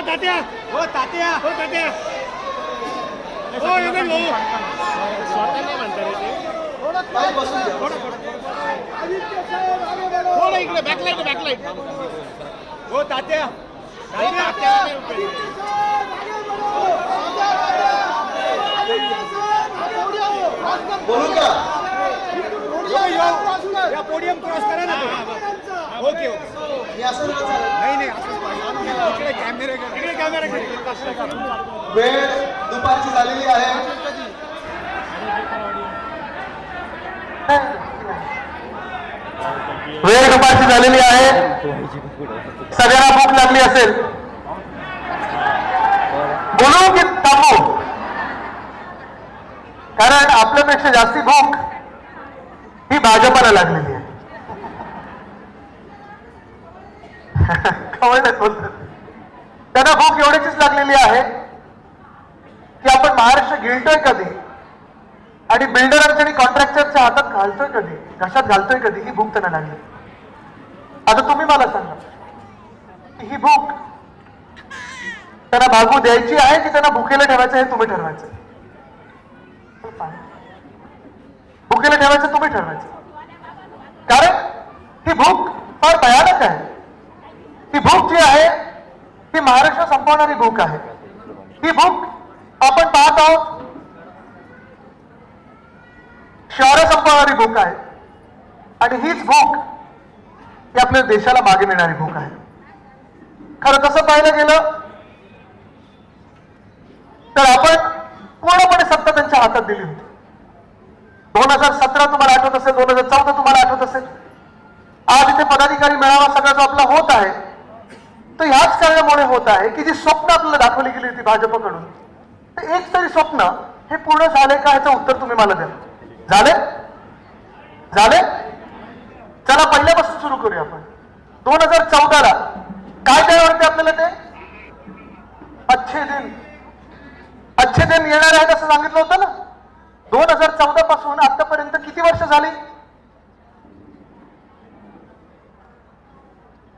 तात्या हो तात्या हो तात्या हो योगेश भाऊ स्वतः नाही म्हणता रे ते थोडं इकडे बॅकलाईट हो तात्या बोलू का या पोडियम क्रॉस करा ना ओके नाही इकडे कॅमेरा वेळ दुपारची झालेली आहे. वेळ दुपारची झालेली आहे. सगळ्यांना भूक लागली असेल. बोलू की थांबू? कारण आपल्यापेक्षा जास्ती भूक ही भाजपाला लागलेली आहे. कळलं बोलतात. त्यांना भूक एवढीच लागलेली आहे की आपण महाराष्ट्र गिळतोय कधी आणि बिल्डरांच्या आणि कॉन्ट्रॅक्टरच्या हातात घालतोय कधी, घशात घालतोय कधी, ही भूक त्यांना लागली. आता तुम्ही मला सांगा की ही भूक त्यांना भागू द्यायची आहे की त्यांना भुकेला ठेवायचं हे तुम्ही ठरवायचं. भुकेला ठेवायचं तुम्ही ठरवायचं. कारण ही भूक फार भयानक आहे. ही भूक जी आहे ती महाराष्ट्र संपवणारी भूक आहे. ही भूक आपण पाहत आहोत शहर संपवणारी भूक आहे आणि हीच भूक ही आपल्या देशाला मागे नेणारी भूक आहे. खरं तसं पाहिलं गेलं तर आपण पूर्णपणे सत्ता त्यांच्या हातात दिली होती. 2017 तुम्हाला आठवत असेल, 2014 तुम्हाला आठवत असेल. आज इथे पदाधिकारी मेळावा सगळा जो आपला होत आहे तो ह्याच कारणामुळे होत आहे की जी स्वप्न आपल्याला दाखवली गेली होती भाजपकडून, तर एक तरी स्वप्न हे पूर्ण झाले का ह्याचं उत्तर तुम्ही मला द्या. झाले? चला पहिल्यापासून सुरू करूया आपण. 2014 काय काय वाटते आपल्याला? ते अच्छे दिन येणार आहेत असं सांगितलं होतं ना. 2014 पासून आतापर्यंत किती वर्ष झाली?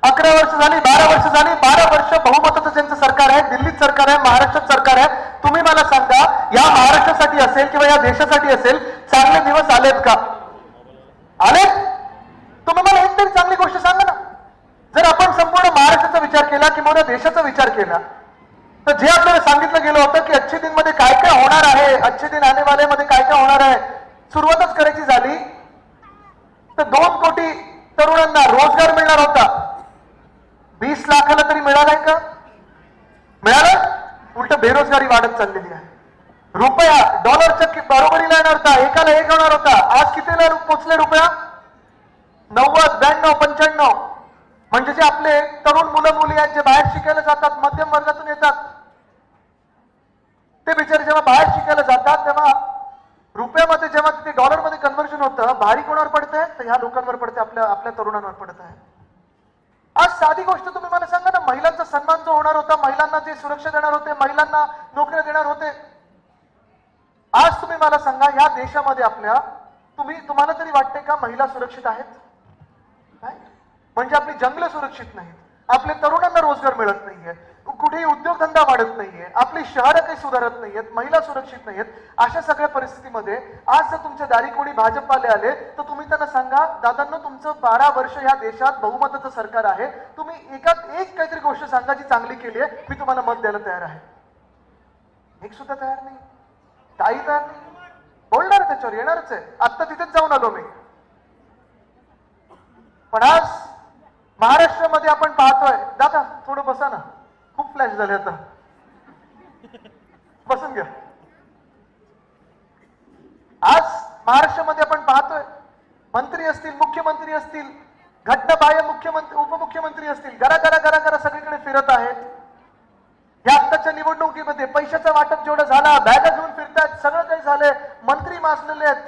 11 वर्ष झाली, 12 वर्ष झाली. 12 वर्ष बहुमताचं ज्यांचं सरकार आहे, दिल्लीत सरकार आहे, महाराष्ट्रात सरकार आहे. तुम्ही मला सांगा या महाराष्ट्रासाठी असेल किंवा या देशासाठी असेल चांगले दिवस आलेत का? आलेत? तुम्ही मला एक तरी चांगली गोष्ट सांगा ना. जर आपण संपूर्ण महाराष्ट्राचा विचार केला किंवा देशाचा विचार केला तर जे आपल्याला सांगितलं गेलं होतं की अच्छे दिन मध्ये काय काय होणार आहे, अच्छे दिन आने वाले मध्ये काय काय होणार आहे, सुरुवातच करायची झाली तर 2 कोटी तरुणांना रोजगार मिळणार होता. 20 लाखाला तरी मिळालाय का? मिळालं? उलट बेरोजगारी वाढत चाललेली आहे. रुपया डॉलरच्या बरोबरीला येणार होता, एकाला 1 होणार होता. आज कितीला पोचले रुपया? 90, 92, 95. म्हणजे जे आपले तरुण मुलं मुली आहेत जे बाहेर शिकायला जातात, मध्यम वर्गातून येतात, ते बिचारे जेव्हा बाहेर शिकायला जातात तेव्हा रुपयामध्ये जेव्हा तिथे डॉलरमध्ये कन्व्हर्जन होतं, भारी कोणावर पडतंय? तर ह्या लोकांवर पडते, आपल्या तरुणांवर पडत आहे. आज साधी गोष्ट तुम्ही मला सांगा ना, महिलांचा सन्मान जो होणार होता, महिलांना जे सुरक्षा देणार होते, महिलांना नोकऱ्या देणार होते, आज तुम्ही मला सांगा या देशामध्ये आपल्या तुम्हाला तरी वाटते का महिला सुरक्षित आहेत? म्हणजे आपली जंगलं सुरक्षित नाहीत, आपल्या तरुणांना रोजगार मिळत नाहीये, कुठेही उद्योगधंदा वाढत नाहीये, आपली शहरं काही सुधारत नाहीयेत, महिला सुरक्षित नाहीयेत. अशा सगळ्या परिस्थितीमध्ये आज जर तुमच्या दारी कोणी भाजपवाले आले तर तुम्ही त्यांना सांगा, दादांनो तुमचं 12 वर्ष या देशात बहुमताचं सरकार आहे, तुम्ही एक काहीतरी गोष्ट सांगा जी चांगली केली आहे, मी तुम्हाला मत द्यायला तयार आहे. एक सुद्धा तयार नाही, काही तयार नाही. बोलणार त्याच्यावर, येणारच आहे. आत्ता तिथेच जाऊन आलो मी. पण आज महाराष्ट्रामध्ये आपण पाहतोय, दादा थोडं बसा ना, खूप फ्लॅश झाले आता, बसून घ्या. आज महाराष्ट्रामध्ये आपण पाहतोय मंत्री असतील, मुख्यमंत्री असतील, घटनाबाह्य मुख्यमंत्री उपमुख्यमंत्री असतील, घरा सगळीकडे फिरत आहेत. या आत्ताच्या निवडणुकीमध्ये पैशाचं वाटप जेवढं झाला, बॅगा घेऊन फिरतात, सगळं काही झालंय. मंत्री माजलेले आहेत,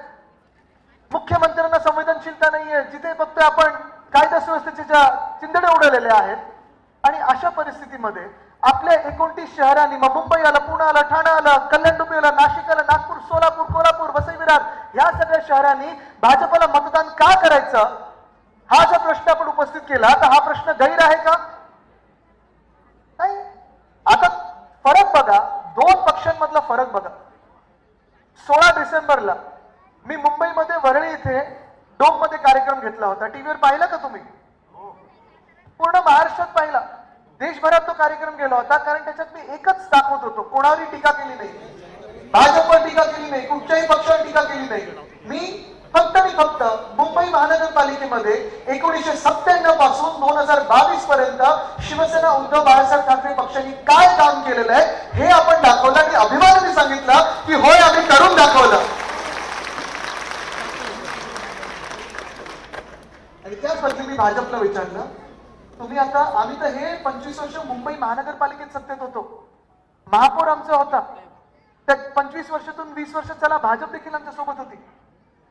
मुख्यमंत्र्यांना संवेदनशीलता नाहीये. जिथे बघतोय आपण कायदा सुव्यवस्थेचे ज्या चिंधडे उडवलेले आहेत. आणि अशा परिस्थितीमध्ये आपल्या 29 शहरांनी, मग मुंबई आलं, पुणे आलं, ठाणे आलं, कल्याण डोंबिवली आलं, नाशिक आलं, नागपूर, सोलापूर, कोल्हापूर, वसई विरार, या सगळ्या शहरांनी भाजपला मतदान का करायचं हा जर प्रश्न आपण उपस्थित केला तर हा प्रश्न गैर आहे का? नाही. आता फरक बघा, दोन पक्षांमधला फरक बघा. 16 डिसेंबरला मी मुंबईमध्ये वरळी इथे डोम मध्ये कार्यक्रम घेतला होता. टीव्हीवर पाहिला का तुम्ही? पूर्ण महाराष्ट्रात पाहिला, देशभरात तो कार्यक्रम गेला होता. कारण त्याच्यात मी एकच दाखवत होतो, कोणावरही टीका केली नाही, भाजपवर टीका केली नाही, कुठच्याही पक्षावर टीका केली नाही. मी फक्त आणि फक्त मुंबई महानगरपालिकेमध्ये 1997 पासून 2022 पर्यंत शिवसेना उद्धव बाळासाहेब ठाकरे पक्षांनी काय काम केलेलं आहे हे आपण दाखवलं आणि अभिमानाने सांगितलं की होय आम्ही करून दाखवलं. आणि त्याचबद्दल मी भाजपला विचारलं, तुम्ही आता, आम्ही तर हे 25 वर्ष मुंबई महानगरपालिकेत सत्तेत होतो, महापौर आमचा होता, त्या 25 वर्षातून 20 वर्ष चला भाजप देखील आमच्या सोबत होती.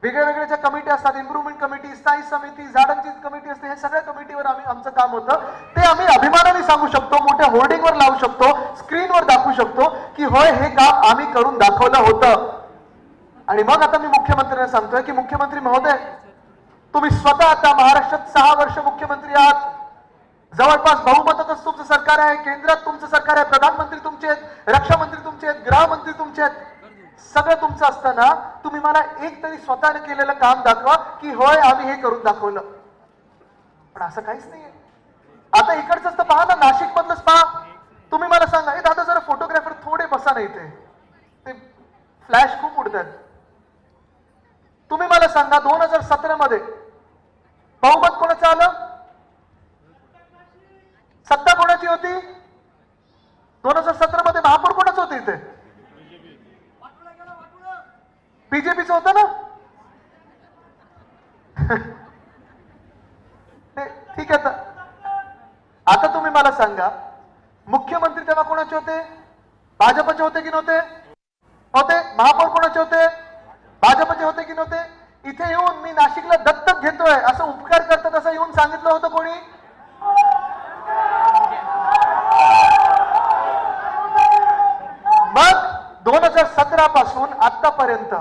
वेगळ्या वेगळ्या ज्या कमिटी असतात, इम्प्रुव्हमेंट कमिटी, स्थायी समिती, झाडांची कमिटी असते, हे सगळ्या कमिटीवर आमचं काम होतं. ते आम्ही अभिमानाने सांगू शकतो, मोठ्या होर्डिंगवर लावू शकतो, स्क्रीनवर दाखवू शकतो की होय हे काम आम्ही करून दाखवलं होतं. आणि मग आता मी मुख्यमंत्र्यांना सांगतोय की मुख्यमंत्री महोदय, तुम्ही स्वतः आता महाराष्ट्रात 6 वर्ष मुख्यमंत्री आहात, जवळपास बहुमतातच तुमचं सरकार आहे, केंद्रात तुमचं सरकार आहे, प्रधानमंत्री तुमचे आहेत, रक्षा मंत्री तुमचे आहेत, गृहमंत्री तुमचे आहेत, सगळं तुमचं असताना तुम्ही मला एक तरी स्वतःने केलेलं काम दाखवा की होय आम्ही हे करून दाखवलं. पण असं काहीच नाहीये. आता इकडचंच तर पहा ना, नाशिक मधलंच पहा. तुम्ही मला सांगा, हे दादा जरा फोटोग्राफर थोडे बसा नाही, ते फ्लॅश खूप उडतात. तुम्ही मला सांगा 2017 मध्ये बहुमत कोणाचं आलं? सत्ता कोणाची होती? 2017 मध्ये महापौर कोणाचं होतं इथे? बीजेपीचं होतं ना. ठीक आहे. आता तुम्ही मला सांगा, मुख्यमंत्री तेव्हा कोणाचे होते? भाजपचे होते की नव्हते? होते. महापौर कोणाचे होते? भाजपचे होते की नव्हते? इथे येऊन मी नाशिकला दत्तक घेतोय असं उपकार करतात असं येऊन सांगितलं होतं कोणी? मग 2017 पासून आतापर्यंत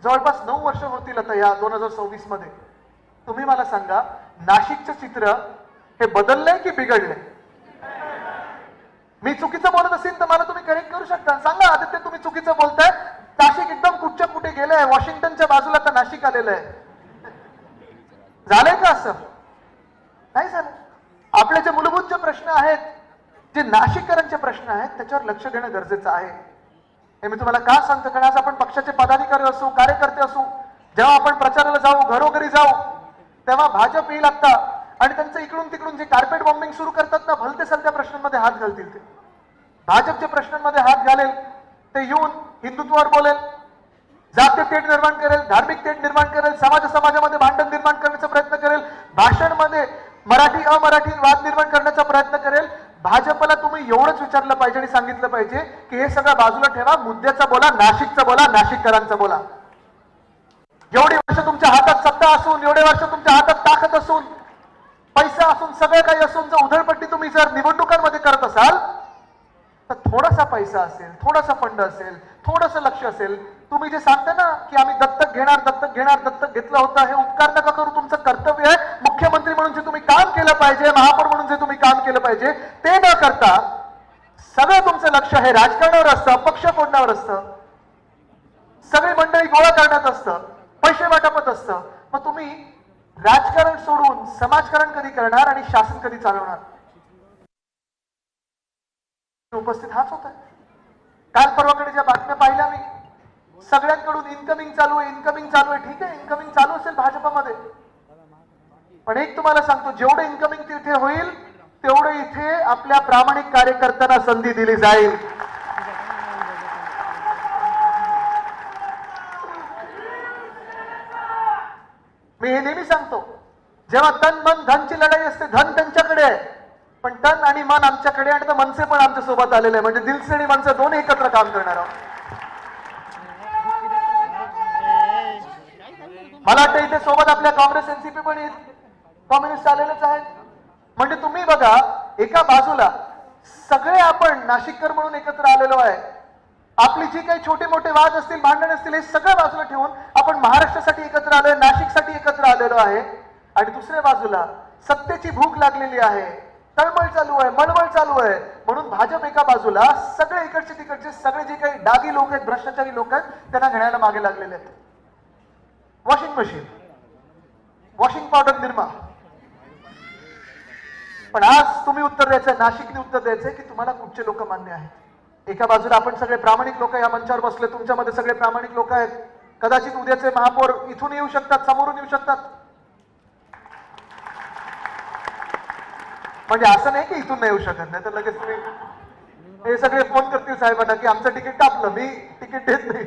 जवळपास 9 वर्ष होतील आता या 2026 मध्ये. तुम्ही मला सांगा, नाशिकचं चित्र हे बदललंय की बिघडलंय? मी चुकीचं बोलत असेल तर मला तुम्ही करेक्ट करू शकता. सांगा आदित्य, तुम्ही चुकीचं बोलताय. नाशिक एकदम कुठच्या कुठे गेलंय, वॉशिंग्टनच्या बाजूला तर नाशिक आलेलं आहे. झालंय का असं? नाही झालं. आपले जे मूलभूत जे प्रश्न आहेत, जे नाशिककरांचे प्रश्न आहेत, त्याच्यावर लक्ष देणं गरजेचं आहे. हे मी तुम्हाला का सांगतो? कारण आज आपण पक्षाचे पदाधिकारी असू, कार्यकर्ते असू, जेव्हा आपण प्रचाराला जाऊ, घरोघरी जाऊ, तेव्हा भाजप येईल आता आणि त्यांचं इकडून तिकडून जे कार्पेट बॉम्बिंग सुरू करतात ना, भलते सगळ्या प्रश्नांमध्ये हात घालतील. ते भाजपच्या प्रश्नांमध्ये हात घालेल, ते येऊन हिंदुत्वावर बोलेल, जातीय तेढ निर्माण करेल, धार्मिक तेढ निर्माण करेल, समाजामध्ये भांडण निर्माण करण्याचा प्रयत्न करेल, भाषणामध्ये मराठी अमराठी वाद निर्माण करण्याचा प्रयत्न करेल. भाजपला तुम्ही एवढंच विचारलं पाहिजे आणि सांगितलं पाहिजे की हे सगळं बाजूला ठेवा, मुद्द्याचा बोला, नाशिकचा बोला, नाशिककरांचा बोला. एवढी वर्ष तुमच्या हातात सत्ता असून, एवढे वर्ष तुमच्या हातात ताकद असून, पैसा असून, सगळं काही असून जर उधळपट्टी तुम्ही जर निवडणुकांमध्ये करत असाल तर थोडासा पैसा असेल, थोडासा फंड असेल, थोडंसं लक्ष असेल, तुम्ही जे सांगता ना की आम्ही दत्तक घेणार, दत्तक घेणार, दत्तक घेतलं होतं, हे उपकार नका करू. तुमचं कर्तव्य आहे, मुख्यमंत्री म्हणून जे तुम्ही काम केलं पाहिजे, महापौर म्हणून जे तुम्ही काम केलं पाहिजे ते न करता सगळं तुमचं लक्ष हे राजकारणावर असतं, पक्ष फोडण्यावर असतं, सगळी मंडळी गोळा करण्यात असतं, पैसे वाटपत असतं. मग तुम्ही राजकारण सोडून समाजकारण कधी करणार आणि शासन कधी चालवणार? उपस्थित हाच होता. काल परवाकडे ज्या बातम्या पाहिल्या मी, सगळ्यांकडून इन्कमिंग चालू आहे, इन्कमिंग चालू आहे. ठीक आहे, इन्कमिंग चालू असेल भाजपमध्ये, पण एक तुम्हाला सांगतो, जेवढं इन्कमिंग तिथे होईल तेवढं इथे आपल्या प्रामाणिक कार्यकर्त्यांना संधी दिली जाईल. मी हे नेहमी सांगतो, जेव्हा तन मन धनची लढाई असते, धन त्यांच्याकडे आहे पण तन आणि मन आमच्याकडे, आणि तर मनसे पण आमच्या सोबत आलेले आहे. म्हणजे दिलसे आणि मनसे दोन्ही एकत्र काम करणार आहोत. मला वाटतं इथे सोबत आपल्या काँग्रेस एनसीपी पण कम्युनिस्ट आलेलेच आहेत. म्हणजे तुम्ही बघा, एका बाजूला सगळे आपण नाशिककर म्हणून एकत्र आलेलो आहे. आपली जी काही छोटे मोठे वाद असतील, भांडण असतील, हे सगळं बाजूला ठेवून आपण महाराष्ट्रासाठी एकत्र आलोय, नाशिकसाठी एकत्र आलेलो आहे. आणि दुसऱ्या बाजूला सत्तेची भूक लागलेली आहे, तळमळ चालू आहे, मळमळ चालू आहे, म्हणून भाजप एका बाजूला, सगळे इकडचे तिकडचे सगळे जे काही डागी लोक आहेत, भ्रष्टाचारी लोक आहेत, त्यांना घेण्याला मागे लागलेले आहेत. Washing machine, washing powder Nirma. पण आज तुम्ही उत्तर द्यायचं, नाशिकने उत्तर द्यायचंय की तुम्हाला कुठचे लोक मान्य आहेत. एका बाजूला आपण सगळे प्रामाणिक लोक या मंचावर बसले, तुमच्यामध्ये सगळे प्रामाणिक लोक आहेत. कदाचित उद्याचे महापौर इथून येऊ शकतात, समोरून येऊ शकतात. म्हणजे असं नाही की इथून नाही येऊ शकत, नाही तर लगेच तुम्ही हे सगळे फोन करतील साहेबांना की आमचं तिकीट कापलं, मी तिकीट देत नाही,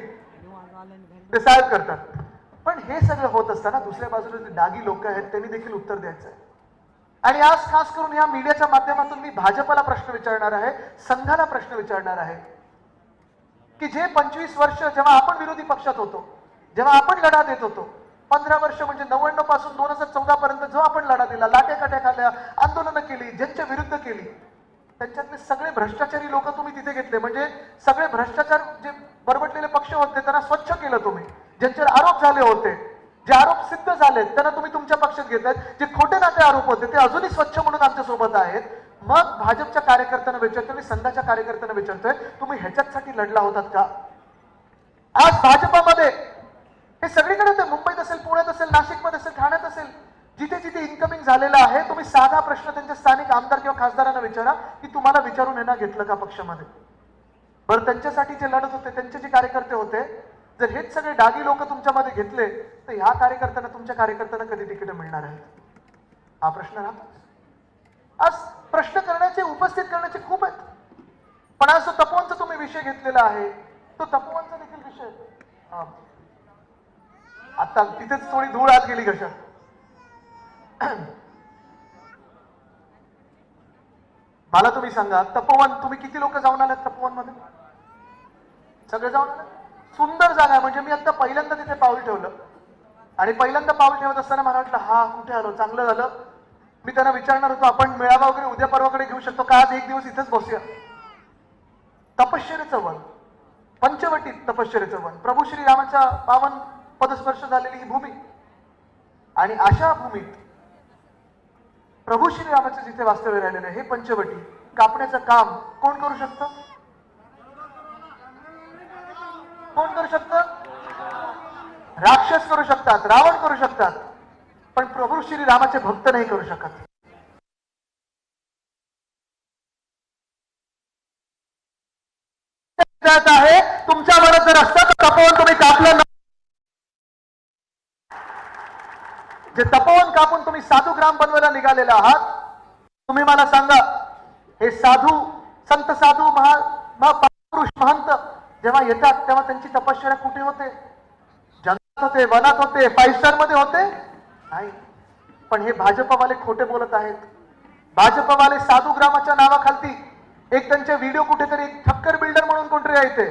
ते साहेब करतात. पण हे सगळं होत असताना दुसऱ्या बाजूला जे डागी लोक आहेत त्यांनी देखील उत्तर द्यायचं आहे. आणि आज खास करून या मीडियाच्या माध्यमातून मी भाजपला प्रश्न विचारणार आहे, संघाला प्रश्न विचारणार आहे की जे 25 वर्ष जेव्हा आपण विरोधी पक्षात होतो, जेव्हा आपण लढा देत होतो, 15 वर्ष म्हणजे 99 पासून 2014 पर्यंत जो आपण लढा दिला, लाट्याकाट्या खाल्ल्या, आंदोलनं केली, ज्यांच्या विरुद्ध केली, त्यांच्यातले सगळे भ्रष्टाचारी लोक तुम्ही तिथे घेतले. म्हणजे सगळे भ्रष्टाचार जे बरबटलेले पक्ष होते त्यांना स्वच्छ केलं तुम्ही. ज्यांच्यावर आरोप झाले होते, जे आरोप सिद्ध झालेत त्यांना तुम्ही तुमच्या पक्षात घेतायत. जे खोटे नाते आरोप होते ते अजूनही स्वच्छ म्हणून आमच्या सोबत आहेत. मग भाजपच्या कार्यकर्त्यांना विचारतोय, मी संघाच्या कार्यकर्त्यांना विचारतोय, तुम्ही ह्याच्यासाठी लढला होतात का? आज भाजपामध्ये हे सगळीकडे होते, मुंबईत असेल, पुण्यात असेल, नाशिकमध्ये असेल, ठाण्यात असेल, जिथे जिथे इन्कमिंग झालेला आहे, तुम्ही साधा प्रश्न त्यांच्या स्थानिक आमदार किंवा खासदारांना विचारा की तुम्हाला विचारून येणं घेतलं का पक्षामध्ये? बरं, त्यांच्यासाठी जे लढत होते, त्यांचे जे कार्यकर्ते होते, जर हेच सगळे डागी लोक तुमच्यामध्ये घेतले तर ह्या कार्यकर्त्यांना, तुमच्या कार्यकर्त्यांना कधी तिकीट मिळणार आहेत? हा प्रश्न राहतो. आज प्रश्न करण्याचे, उपस्थित करण्याचे खूप आहेत. पण आज जो तपोवनचा तुम्ही विषय घेतलेला आहे, तो तपोवनचा देखील विषय आहे. आता तिथेच थोडी धूळ आत गेली कशा. मला तुम्ही सांगा, तपोवन तुम्ही किती लोक जाऊन आलात तपोवन मध्ये? सगळे जाऊन आले? सुंदर जागा आहे. म्हणजे मी आता पहिल्यांदा तिथे पाऊल ठेवलं आणि पहिल्यांदा पाऊल ठेवत असताना मला वाटलं हा कुठे आलो, चांगलं झालं. मी त्यांना विचारणार होतो आपण मेळावा वगैरे उद्या परवाकडे घेऊ शकतो का, आज एक दिवस इथेच बसूया. तपश्चर्याचं वन, पंचवटीत तपश्चर्याचं वन, प्रभू श्री रामाच्या पावन पदस्पर्श झालेली ही भूमी. आणि अशा भूमीत प्रभू श्री रामाचं जिथे वास्तव्य राहिलेलं आहे, हे पंचवटी कापण्याचं काम कोण करू शकतं? कोण करू शकतं? राक्षस करू शकतात, रावण करू शकतात, पण प्रभू श्री रामाचे भक्त नाही करू शकत. आहे तुमच्या मनात जर असतं तर तपोवन तुम्ही कापलं. जे तपोवन कापून तुम्ही साधू ग्राम बनवायला निघालेला आहात, तुम्ही मला सांगा, हे साधू, संत साधू, महापुरुष, महंत जेव्हा येतात तेव्हा त्यांची तपश्चर्या कुठे होते? जंगलात होते, वनात होते, 5 स्टार मध्ये होते? नाही. पण हे भाजपवाले खोटे बोलत आहेत. भाजपवाले साधू ग्रामाच्या नावाखालती एक त्यांचे व्हिडिओ कुठेतरी, ठक्कर बिल्डर म्हणून कोणतरी आहे ते,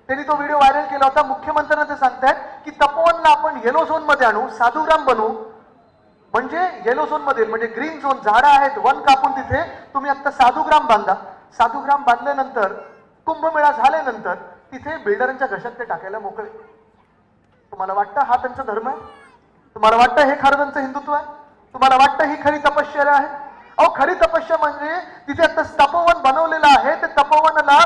त्यांनी तो व्हिडिओ व्हायरल केला होता. मुख्यमंत्र्यांना ते सांगतायत की तपोवनला आपण येलो झोन मध्ये आणू, साधू ग्राम बनवू. म्हणजे येलो झोन मध्ये, म्हणजे ग्रीन झोन, झाडं आहेत, वन कापून तिथे तुम्ही आता साधूग्राम बांधा. साधूग्राम बांधल्यानंतर, कुंभमेळा झाल्यानंतर तिथे बिल्डरांच्या घशात ते टाकायला मोकळे. तुम्हाला वाटतं हा त्यांचा धर्म आहे? तुम्हाला वाटतं हे खरं त्यांचं हिंदुत्व आहे? तुम्हाला वाटतं ही खरी तपश्चर्या आहे? अहो, खरी तपश्चर्या म्हणजे तिथे आता तपोवन बनवलेलं आहे, ते तपोवनाला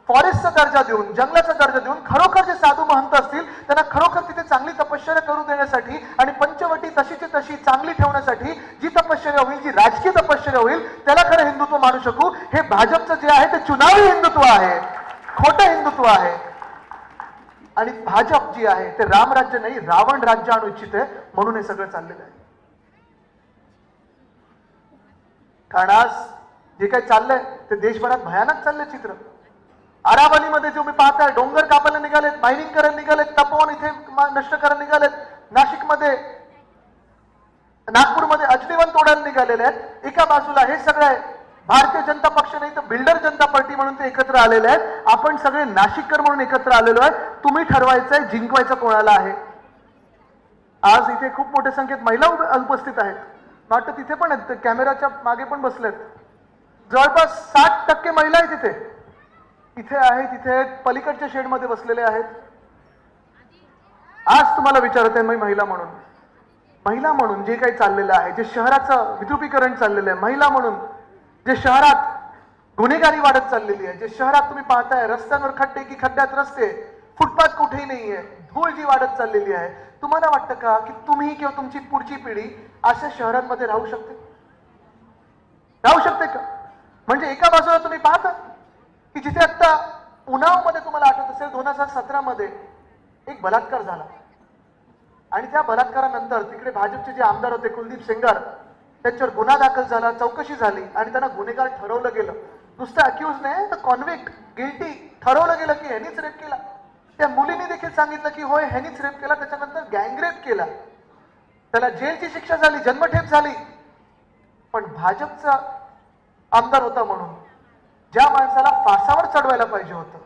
फॉरेस्टचा दर्जा देऊन, जंगलाचा दर्जा देऊन, खरोखर जे साधू महंत असतील त्यांना खरोखर तिथे चांगली तपश्चर्या करू देण्यासाठी आणि पंचवटी तशीची तशी चांगली ठेवण्यासाठी जी तपश्चर्या होईल, जी राजकीय तपश्चर्या होईल, त्याला खरं हिंदुत्व मानू शकू. हे भाजपचं जे आहे ते चुनावी हिंदुत्व आहे, खोटं हिंदुत्व आहे. आणि भाजप जी आहे ते रामराज्य नाही, रावण राज्य आणू इच्छिते, म्हणून हे सगळं चाललेलं आहे. कारण आज जे काही चाललंय ते देशभरात भयानक चाललंय चित्र. अरावलीमध्ये जो मी पाहताय, डोंगर कापायला निघालेत, मायनिंग करायला निघालेत, तपोवन इथे नष्ट करायला निघालेत, नाशिकमध्ये, नागपूरमध्ये अजनीवन तोडायला निघालेले आहेत. एका बाजूला हे सगळं आहे, भारतीय जनता पक्ष नाही तर बिल्डर जनता पार्टी म्हणून ते एकत्र आलेले आहेत. आपण सगळे नाशिककर म्हणून एकत्र आलेलो आहे. तुम्ही ठरवायचंय जिंकवायचं कोणाला आहे. आज इथे खूप मोठ्या संख्येत महिला उपस्थित आहेत. वाटतं तिथे पण आहेत, कॅमेराच्या मागे पण बसलेत. जवळपास 60% महिला आहेत तिथे. इथे आहे, तिथे पलीकडच्या शेडमध्ये बसलेले आहेत. आज तुम्हाला विचारते मी महिला म्हणून जे काही चाललेलं आहे, जे शहराचं विद्रुपीकरण चाललेलं आहे, महिला म्हणून जे शहरात गुन्हेगारी वाढत चाललेली आहे. जे शहरात तुम्ही पाहताय रस्त्यांवर खड्डे की खड्ड्यात रस्ते, फुटपाथ कुठेही नाहीये, धूळ जी वाढत चाललेली आहे. तुम्हाला वाटतं का की तुम्ही किंवा तुमची पुढची पिढी अशा शहरांमध्ये राहू शकते का? म्हणजे एका बाजूला तुम्ही पाहता की जिथे आता उन्हावमध्ये तुम्हाला आठवत असेल 2017 मध्ये एक बलात्कार झाला आणि त्या बलात्कारानंतर तिकडे भाजपचे जे आमदार होते कुलदीप सेंगर, त्यांच्यावर गुन्हा दाखल झाला, चौकशी झाली आणि त्यांना गुन्हेगार ठरवलं गेलं. नुसतं अक्यूज नाही तर कॉन्व्हिक्ट, गिल्टी ठरवलं गेलं की ह्यानीच रेप केला. त्या मुलीने देखील सांगितलं की होय ह्यानीच रेप केला, त्याच्यानंतर गँगरेप केला, त्याला जेलची शिक्षा झाली, जन्मठेप झाली. पण भाजपचा आमदार होता म्हणून ज्या माणसाला फासावर चढवायला पाहिजे होतं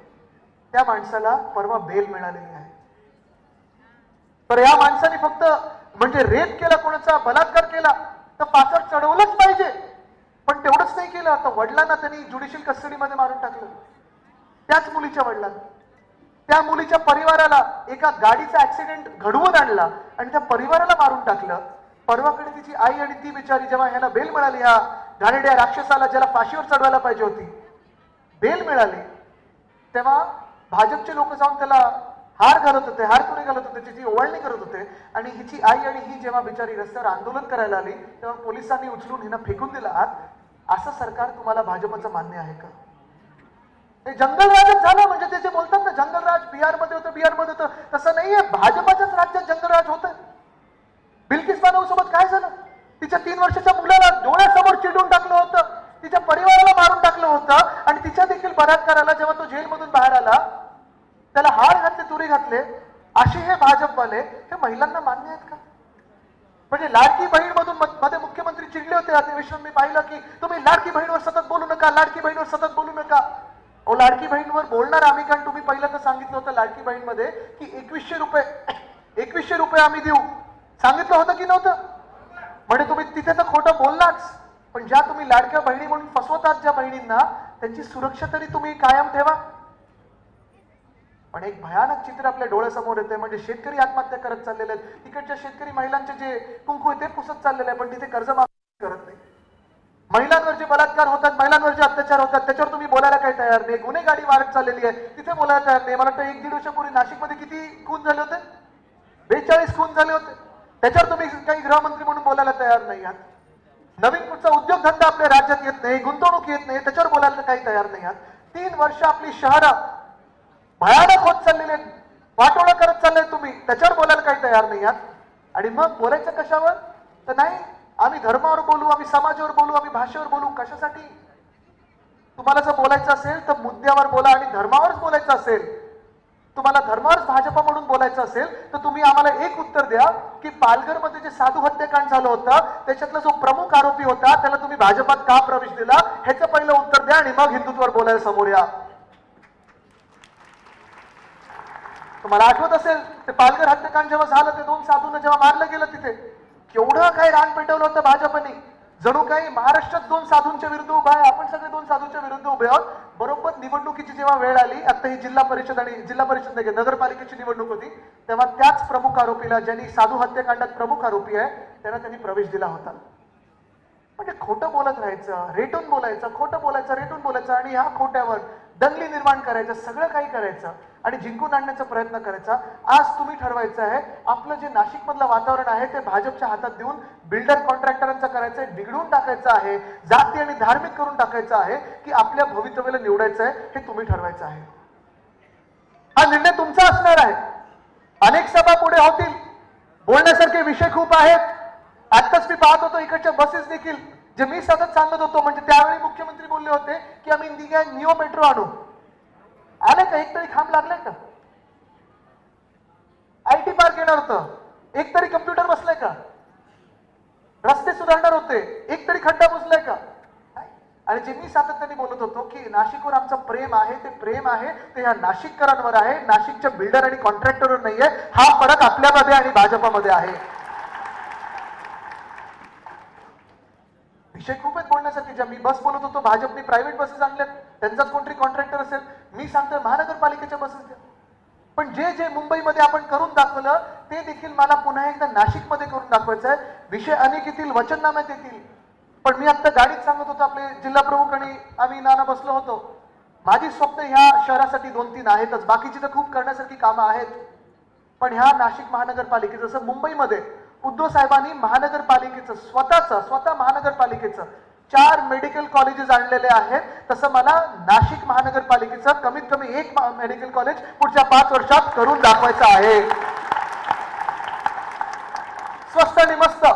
त्या माणसाला परवा बेल मिळालेली आहे. तर या माणसाने फक्त म्हणजे रेप केला, कोणाचा बलात्कार केला तर फासावर चढवलंच पाहिजे, पण तेवढंच नाही केलं. आता वडिलांना त्यांनी ज्युडिशियल कस्टडीमध्ये मारून टाकलं, त्याच मुलीच्या वडिलांना. त्या मुलीच्या परिवाराला एका गाडीचा ऍक्सिडेंट घडवून आणला आणि त्या परिवाराला मारून टाकलं. परवाकडे तिची आई आणि ती बिचारी जेव्हा ह्याला बेल मिळाली, या घाणेरड्या राक्षसाला ज्याला फाशीवर चढवायला पाहिजे होती बेल मिळाली, तेव्हा भाजपचे लोक जाऊन त्याला हार घालत होते, हार तुरे घालत होते, त्याची ओवाळणी करत होते. आणि हिची आई आणि ही जेव्हा बिचारी रस्त्यावर आंदोलन करायला आली तेव्हा पोलिसांनी उचलून हिनं फेकून दिला आत. असं सरकार तुम्हाला भाजपचं मान्य आहे का? ते जंगलराजच झालं. म्हणजे ते जे बोलतात ना जंगलराज बिहारमध्ये होतं, तसं नाहीये. भाजपाच्याच राज्यात जंगलराज होतं. बिल्किस बानो सोबत काय झालं? तिच्या 3 वर्षाच्या मुलाला डोळ्यासमोर चिडून टाकलं होतं, तिच्या परिवाराला मारून टाकलं होतं आणि तिच्या देखील बलात्काराला जेव्हा तो जेलमधून बाहेर आला त्याला हार घातले, तुरे घातले. असे हे भाजपवाले हे महिलांना मान्य आहेत का? म्हणजे लाडकी बहीण मधून मध्ये मुख्यमंत्री चिडले होते अधिवेशन, मी पाहिलं की तुम्ही लाडकी बहीणवर सतत बोलू नका, लाडकी बहीणवर सतत बोलू नका. ओ लाडकी बहीणवर बोलणार आम्ही, कारण तुम्ही पहिल्यांदा सांगितलं होतं लाडकी बहीण मध्ये की 2100 रुपये आम्ही देऊ, सांगितलं होतं की नव्हतं? म्हणजे तुम्ही तिथे तर खोटं बोललाच, पण ज्या तुम्ही लाडक्या बहिणी म्हणून फसवतात ज्या बहिणींना, त्यांची सुरक्षा तरी तुम्ही कायम ठेवा. पण एक भयानक चित्र आपल्या डोळ्यासमोर येते. म्हणजे शेतकरी आत्महत्या करत चाललेले आहेत. तिकडच्या शेतकरी महिलांचे जे कुंकू आहे ते पुसत चाललेले आहे, पण तिथे कर्जमाफी करत नाही. महिलांवर जे बलात्कार होतात, महिलांवर जे अत्याचार होतात त्याच्यावर तुम्ही बोलायला काही तयार नाही. गुन्हेगारी वाढत चाललेली आहे, तिथे बोलायला तयार नाही. मला वाटतं 1-1.5 वर्षापूर्वी नाशिकमध्ये किती खून झाले होते? 42 खून झाले होते. त्याच्यावर तुम्ही काही गृहमंत्री म्हणून बोलायला तयार नाही आहात. नवीन कुठचा उद्योगधंदा आपल्या राज्यात येत नाही, गुंतवणूक येत नाही, त्याच्यावर बोलायला काही तयार नाही आहात. 3 वर्ष आपली शहरं भयानक होत चाललेले, वाटोळं करत चालले तुम्ही, त्याच्यावर बोलायला काही तयार नाही आहात. आणि मग बोलायचं कशावर? तर नाही आम्ही धर्मावर बोलू, आम्ही समाजावर बोलू, आम्ही भाषेवर बोलू. कशासाठी? तुम्हाला जर बोलायचं असेल तर मुद्द्यावर बोला आणि धर्मावरच बोलायचं असेल, तुम्हाला धर्मावरच भाजपा म्हणून बोलायचं असेल तर तुम्ही आम्हाला एक उत्तर द्या की पालघरमध्ये जे साधू हत्याकांड झालं होतं त्याच्यातला जो प्रमुख आरोपी होता त्याला तुम्ही भाजपात का प्रवेश दिला, ह्याचं पहिलं उत्तर द्या आणि मग हिंदुत्वावर बोलायला समोर या. तुम्हाला आठवत असेल ते पालघर हत्याकांड जेव्हा झालं, ते 2 साधूंना जेव्हा मारलं गेलं, तिथे केवढं काय रान पेटवलं होतं भाजपने. जणू काही महाराष्ट्रात 2 साधूंच्या विरुद्ध उभा आहे, आपण सगळे 2 साधूंच्या विरुद्ध उभे आहोत. बरोबर निवडणुकीची जेव्हा वेळ आली, आता ही जिल्हा परिषद नाही नगरपालिकेची निवडणूक होती, तेव्हा त्याच प्रमुख आरोपीला, ज्यांनी साधू हत्याकांडात प्रमुख आरोपी आहे त्यांनी प्रवेश दिला होता. म्हणजे खोटं बोलत राहायचं, रेटून बोलायचं, खोटं बोलायचं, रेटून बोलायचं आणि ह्या खोट्यावर दंगली निर्माण करायचं, सगळं काही करायचं आणि जिंकून आणण्याचा प्रयत्न करायचा. आज तुम्ही ठरवायचं आहे आपलं जे नाशिक मधलं वातावरण आहे ते भाजपच्या हातात देऊन बिल्डर कॉन्ट्रॅक्टरांचा करायचं आहे, बिघडून टाकायचं आहे, जाती आणि धार्मिक करून टाकायचं आहे की आपल्या भवितव्याला निवडायचं आहे, हे तुम्ही ठरवायचं आहे. हा निर्णय तुमचा असणार आहे. अनेक सभा पुढे होतील, बोलण्यासारखे विषय खूप आहेत. आत्ताच मी पाहत होतो इकडच्या बसेस देखील, जे मी सतत सांगत होतो, म्हणजे त्यावेळी मुख्यमंत्री बोलले होते की आम्ही नियो मेट्रो आणू. आले का? एक तरी खांब लागलाय का? IT पार्क येणार होतं, एक तरी कम्प्युटर बसलाय का? रस्ते सुधारणार होते, एक तरी खड्डा बुजलाय का? आणि जे मी सातत्याने बोलत होतो की नाशिकवर आमचं प्रेम आहे, ते प्रेम आहे ते ह्या नाशिककरांवर आहे, नाशिकच्या बिल्डर आणि कॉन्ट्रॅक्टरवर नाहीये. हा फरक आपल्यामध्ये आणि भाजपामध्ये आहे. विषय खूप आहेत बोलण्यासाठी. ज्या मी बस बोलत होतो, भाजपने प्रायव्हेट बसेस आणल्यात, त्यांचाच कोणतरी कॉन्ट्रॅक्टर असेल. मी सांगतोय महानगरपालिकेच्या बसेस द्या. पण जे जे मुंबईमध्ये आपण करून दाखवलं ते देखील मला पुन्हा एकदा नाशिकमध्ये करून दाखवायचं आहे. विषय अनेक येतील, वचननाम्यात येतील, पण मी आता गाडीत सांगत होतो, आपले जिल्हा प्रमुख आणि आम्ही नाना बसलो होतो, माझी स्वप्न ह्या शहरासाठी 2-3 आहेतच, बाकीची तर खूप करण्यासारखी कामं आहेत. पण ह्या नाशिक महानगरपालिकेचं, जसं मुंबईमध्ये उद्धव साहेबांनी महानगरपालिकेचं स्वतः महानगरपालिकेचं 4 मेडिकल कॉलेजेस आणलेले आहेत, तसं मला नाशिक महानगरपालिकेचं कमीत कमी 1 मेडिकल कॉलेज पुढच्या 5 वर्षात करून दाखवायचं आहे. स्वस्त आणि मस्त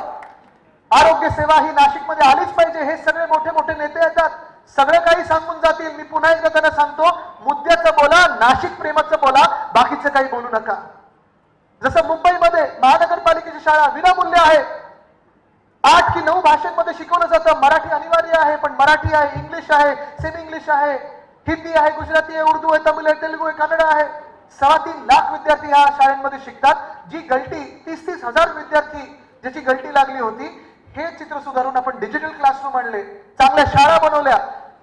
आरोग्य सेवा ही नाशिकमध्ये आलीच पाहिजे. हे सगळे मोठे मोठे नेते येतात, सगळं काही सांगून जातील. मी पुन्हा एकदा त्यांना सांगतो, मुद्द्याचं बोला, नाशिक प्रेमाचं बोला, बाकीचं काही बोलू नका. जसं मुंबईमध्ये महानगरपालिकेची शाळा विनामूल्य आहे, 8 की 9 भाषांमध्ये शिकवलं जातं. मराठी अनिवार्य आहे, पण मराठी आहे, इंग्लिश आहे, सेमी इंग्लिश आहे, हिंदी आहे, गुजराती आहे, उर्दू आहे, तमिळ आहे, तेलुगू आहे, कन्नड आहे. 3.25 लाख विद्यार्थी ह्या शाळांमध्ये शिकतात. जी गलटी 30-30 हजार विद्यार्थी ज्याची गलटी लागली होती, हे चित्र सुधारून आपण डिजिटल क्लासरूम आणले, चांगल्या शाळा बनवल्या,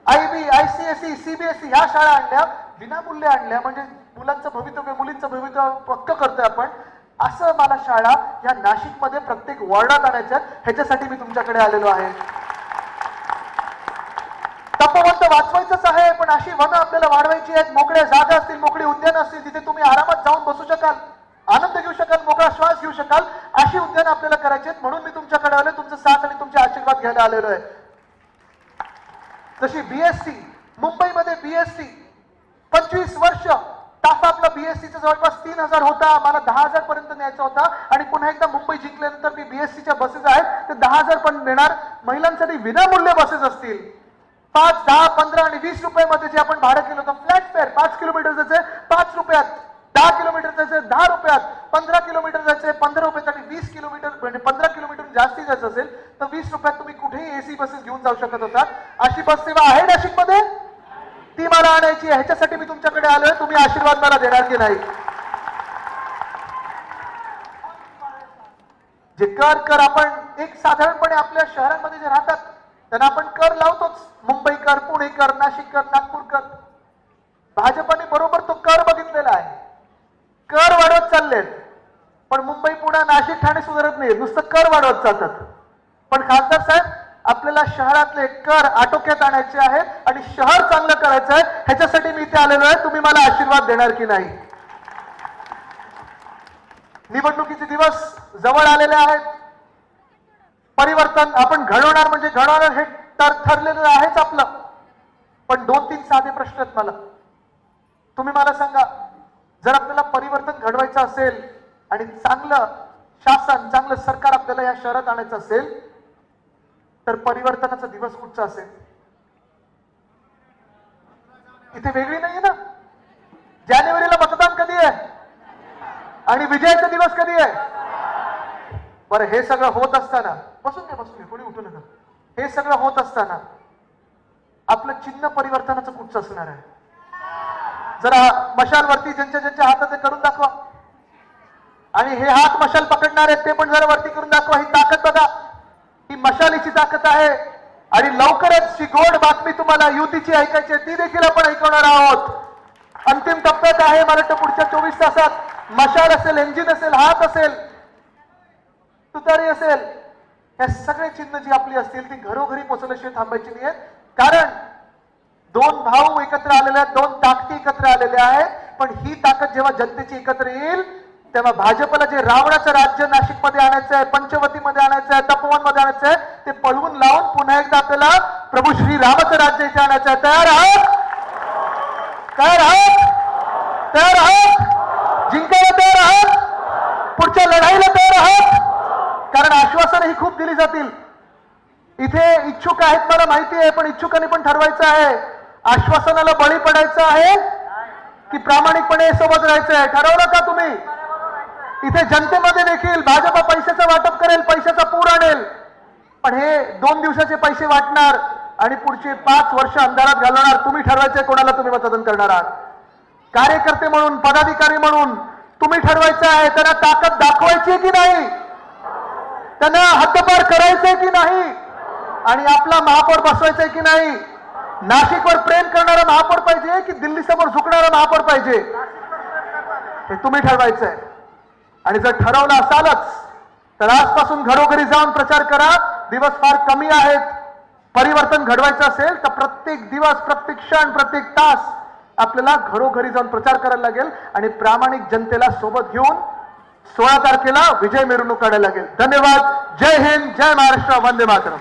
IB, ICSE, CBSE ह्या शाळा आणल्या, विनामूल्य आणल्या. म्हणजे मुलांचं भवितव्य, मुलींचं भवितव्य पक्क करतोय आपण. असं मला शाळा या नाशिकमध्ये प्रत्येक वॉर्डात आणायच्या, ह्याच्यासाठी मी तुमच्याकडे आलेलो आहे. तपोवन वाचवायचंच आहे, पण अशी वनं आपल्याला वाढवायची आहेत, मोकळ्या जागा असतील, मोकळी उद्यान असतील, तिथे तुम्ही आरामात जाऊन बसू शकाल, आनंद घेऊ शकाल, मोकळा श्वास घेऊ शकाल, अशी उद्यान आपल्याला करायची आहेत. म्हणून मी तुमच्याकडे आलोय, तुमचं साथ आणि तुमचे आशीर्वाद घ्यायला आलेलो आहे. जशी BSc, मुंबईमध्ये BSc 25 वर्ष ताफा आपला BScचा जवळपास 3,000 होता, मला 10,000 पर्यंत न्यायचा होता. आणि पुन्हा एकदा मुंबई जिंकल्यानंतर मी BScच्या बसेस आहेत ते 10,000 पण देणार. महिलांसाठी विनामूल्य बसेस असतील, 5, 10, 15 आणि 20 रुपयामध्ये जे आपण भाडं केलं होतं, फ्लॅट फेअर, 5 किलोमीटर जायचे 5 रुपयात, 10 किलोमीटर जायचे 10 रुपयात, 15 किलोमीटर जायचे 15 रुपयात, आणि 20 किलोमीटर म्हणजे 15 किलोमीटर जास्ती जायचं असेल तर 20 रुपयात तुम्ही कुठेही AC बसेस घेऊन जाऊ शकत होता. अशी बस सेवा आहे नाशिकमध्ये, ती मला आणायची आहे. ह्याच्यासाठी मी तुमच्याकडे आलोय. तुम्ही आशीर्वाद मला देणार की नाही? जे कर आपण एक साधारणपणे आपल्या शहरांमध्ये जे राहतात त्यांना आपण कर लावतोच, मुंबईकर, पुणेकर, नाशिककर, नागपूरकर. भाजपाने बरोबर तो कर बघितलेला आहे, कर वाढवत चाललेत. पण मुंबई, पुणे, नाशिक, ठाणे सुधारत नाही, नुसतं कर वाढवत जातात. पण खासदार साहेब, आपल्याला शहरातले कर आटोक्यात आणायचे आहेत आणि शहर चांगलं करायचं आहे. ह्याच्यासाठी मी इथे आलेलो आहे. तुम्ही मला आशीर्वाद देणार की नाही? निवडणुकीचे दिवस जवळ आलेले आहेत. परिवर्तन आपण घडवणार म्हणजे घडवणार, हे ठरलेलं आहेच आपलं. पण 2-3 साधे प्रश्न आहेत मला. तुम्ही मला सांगा, जर आपल्याला परिवर्तन घडवायचं असेल आणि चांगलं शासन, चांगलं सरकार आपल्याला या शहरात आणायचं असेल, तर परिवर्तनाचा दिवस कुठचा असेल? इथे वेगळी नाहीये ना. जानेवारीला मतदान कधी आहे आणि विजयाचा दिवस कधी आहे? बरं, हे सगळं होत असताना, बसून घ्या, कोणी उठू नका. हे सगळं होत असताना आपलं चिन्ह परिवर्तनाचं कुठचं असणार आहे? जरा मशालवरती ज्यांच्या ज्यांच्या हातात ते करून दाखवा. आणि हे हात मशाल पकडणार आहेत ते पण जरा वरती करून दाखवा. ही ताकद बघा, ही मशालीची ताकद आहे. आणि लवकरच ही गोड बातमी तुम्हाला युतीची ऐकायची आहे, ती देखील आपण ऐकवणार आहोत. अंतिम टप्प्यात आहे. मला वाटतं पुढच्या 24 तासात मशाल असेल, इंजिन असेल, हात असेल, तुतारी असेल, हे सगळे चिन्ह जी आपली असतील ती घरोघरी पोहोचल्याशिवाय थांबायची नाही आहेत. कारण 2 भाऊ एकत्र आलेले आहेत, 2 ताकदी एकत्र आलेल्या आहेत. पण ही ताकद जेव्हा जनतेची एकत्र येईल तेव्हा भाजपला जे रावणाचं राज्य नाशिकमध्ये आणायचं आहे, पंचवटीमध्ये आणायचं आहे, तपोवनमध्ये आणायचं आहे, ते पळवून लावून पुन्हा एकदा आपल्याला प्रभू श्री रामाचं राज्य इथे आणायचं आहे. तयार आहात? तयार आहात? तयार आहात? जिंकायला तयार आहात? पुढच्या लढाईला तयार आहात? कारण आश्वासनं ही खूप दिली जातील. इथे इच्छुक आहेत मला माहिती आहे, पण इच्छुकांनी पण ठरवायचं आहे, आश्वासनाला बळी पडायचं आहे की प्रामाणिकपणे सोबत राहायचं आहे. ठरवलं का तुम्ही? इथे जनतेमध्ये देखील भाजपा पैशाचं वाटप करेल, पैशाचा पूर आणेल, पण हे 2 दिवसाचे पैसे वाटणार आणि पुढचे 5 वर्ष अंधारात घालवणार. तुम्ही ठरवायचंय कोणाला तुम्ही मतदान करणार आहात. कार्यकर्ते म्हणून, पदाधिकारी म्हणून तुम्ही ठरवायचं आहे. त्यांना ताकद दाखवायची की नाही, त्यांना हद्दपार करायचंय की नाही, आणि आपला महापौर बसवायचाय की नाही. नाशिकवर प्रेम करणारा महापौर पाहिजे की दिल्ली समोर झुकणारा महापौर पाहिजे, हे तुम्ही ठरवायचंय. आणि जर ठरवलं असालच तर आजपासून घरोघरी जाऊन प्रचार करा. दिवस फार कमी आहेत, परिवर्तन घडवायचं असेल तर प्रत्येक दिवस, प्रत्येक क्षण, प्रत्येक तास आपल्याला घरोघरी जाऊन प्रचार करायला लागेल आणि प्रामाणिक जनतेला सोबत घेऊन 16 तारखेला विजय मिरवणूक काढायला लागेल. धन्यवाद. जय हिंद, जय महाराष्ट्र, वंदे मातरम.